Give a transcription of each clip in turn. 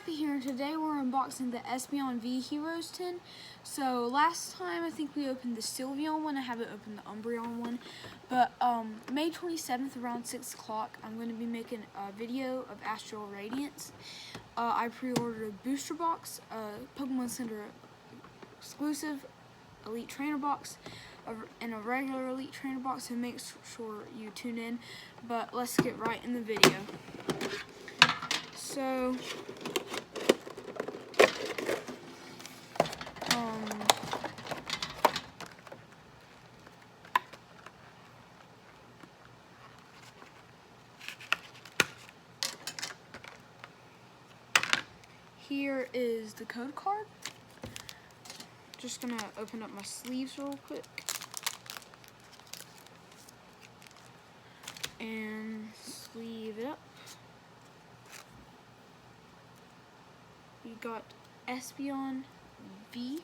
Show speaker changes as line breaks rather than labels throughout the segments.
Happy here, and today we're unboxing the Espeon V Heroes tin. So last time I think we opened the Sylveon one. I haven't opened the Umbreon one. But May 27th around 6 o'clock, I'm going to be making a video of Astral Radiance. I pre-ordered a booster box, a Pokemon Center exclusive Elite Trainer box, and a regular Elite Trainer box, so make sure you tune in. But let's get right in the video. So, here is the code card. Just gonna open up my sleeves real quick. And sleeve it up. We got Espeon V.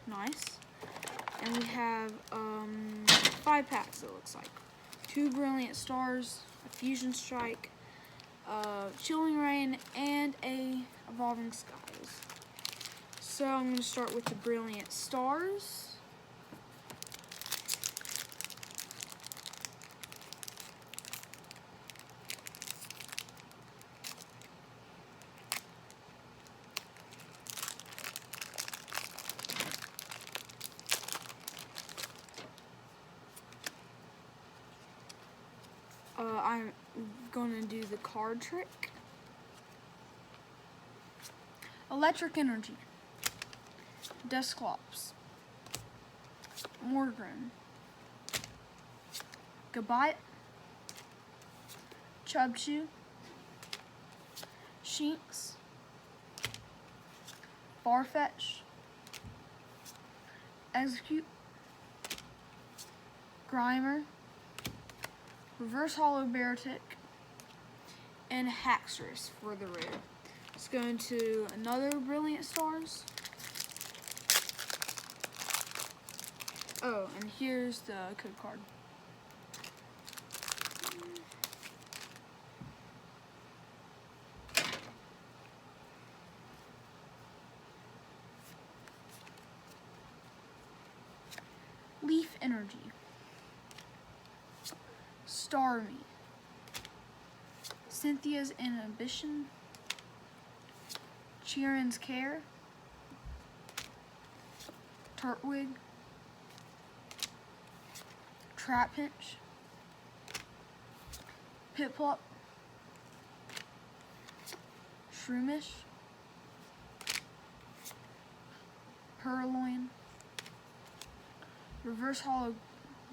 Nice. And we have 5 packs, it looks like. 2 Brilliant Stars, a Fusion Strike, Chilling Rain, and a Evolving Skies. So I'm going to start with the Brilliant Stars. I'm going to do the card trick. Electric Energy, Dusclops, Morgryn, Gabite, Chubchoo, Shinx, Farfetch, Execute, Grimer, Reverse Hollow Beartic, and Haxorus for the rare. Let's go into another Brilliant Stars. Oh, and here's the code card. Leaf Energy, Starmie, Cynthia's Inhibition, Cheren's Care, Turtwig, Trapinch, Piplup, Shroomish, Purloin, Reverse Hollow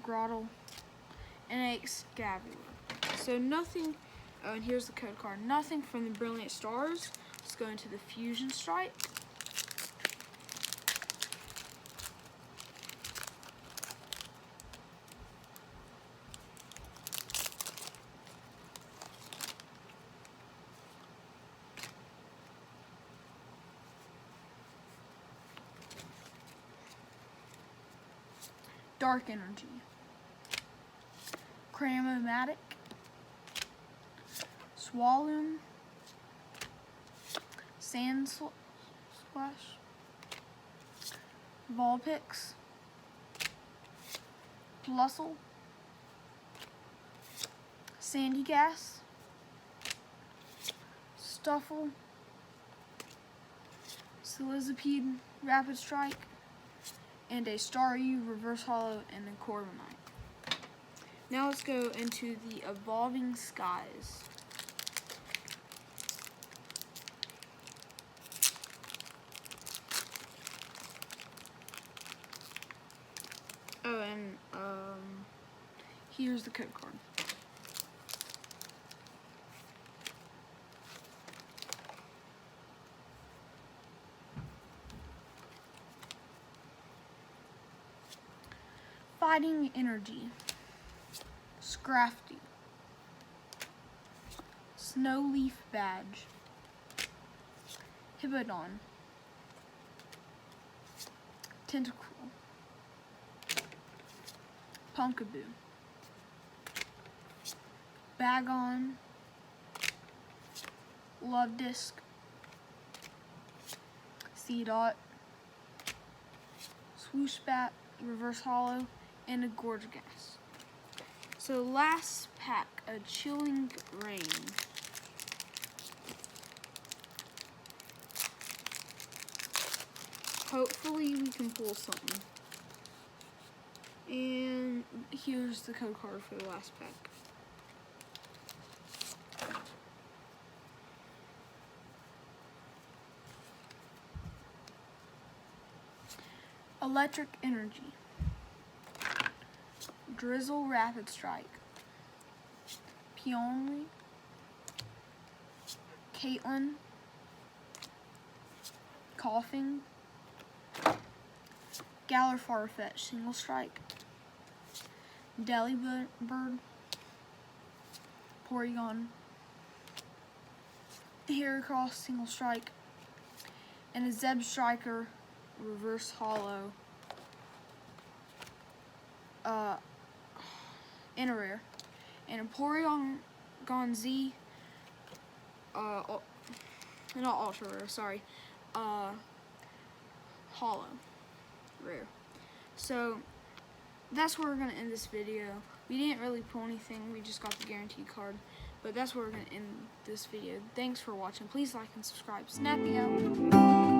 Grottle, and a Excavalier. So nothing, oh, and here's the code card. Nothing from the Brilliant Stars. Let's go into the Fusion Strike. Dark Energy, Cramomatic, Swalloon, Sand Splash, Vulpix, Plusle, Sandygas, Stuffle, Sizzlipede Rapid Strike, and a Staryu Reverse Hollow and a Corviknight. Now let's go into the Evolving Skies. Oh, and here's the code card. Fighting Energy, Scrafty, Snowleaf Badge, Hippowdon, Tentacle, Pumpkaboo, Bagon, Love Disc, C-Dot, Swoosh Bat, Reverse Hollow, and a Gorge Gas. So last pack, a Chilling Rain. Hopefully we can pull something. And here's the code card for the last pack. Electric Energy, Drizzle Rapid Strike, Peony, Caitlin, Coughing, Galar Farfetch Single Strike, Delibird, Porygon, Heracross Single Strike, and a Zeb Striker Reverse Hollow in a rare, and a Porygon Z not ultra rare, sorry, hollow rare. So that's where we're gonna end this video. We didn't really pull anything, we just got the guaranteed card, but that's where we're gonna end this video. Thanks for watching. Please like and subscribe. Snappy out.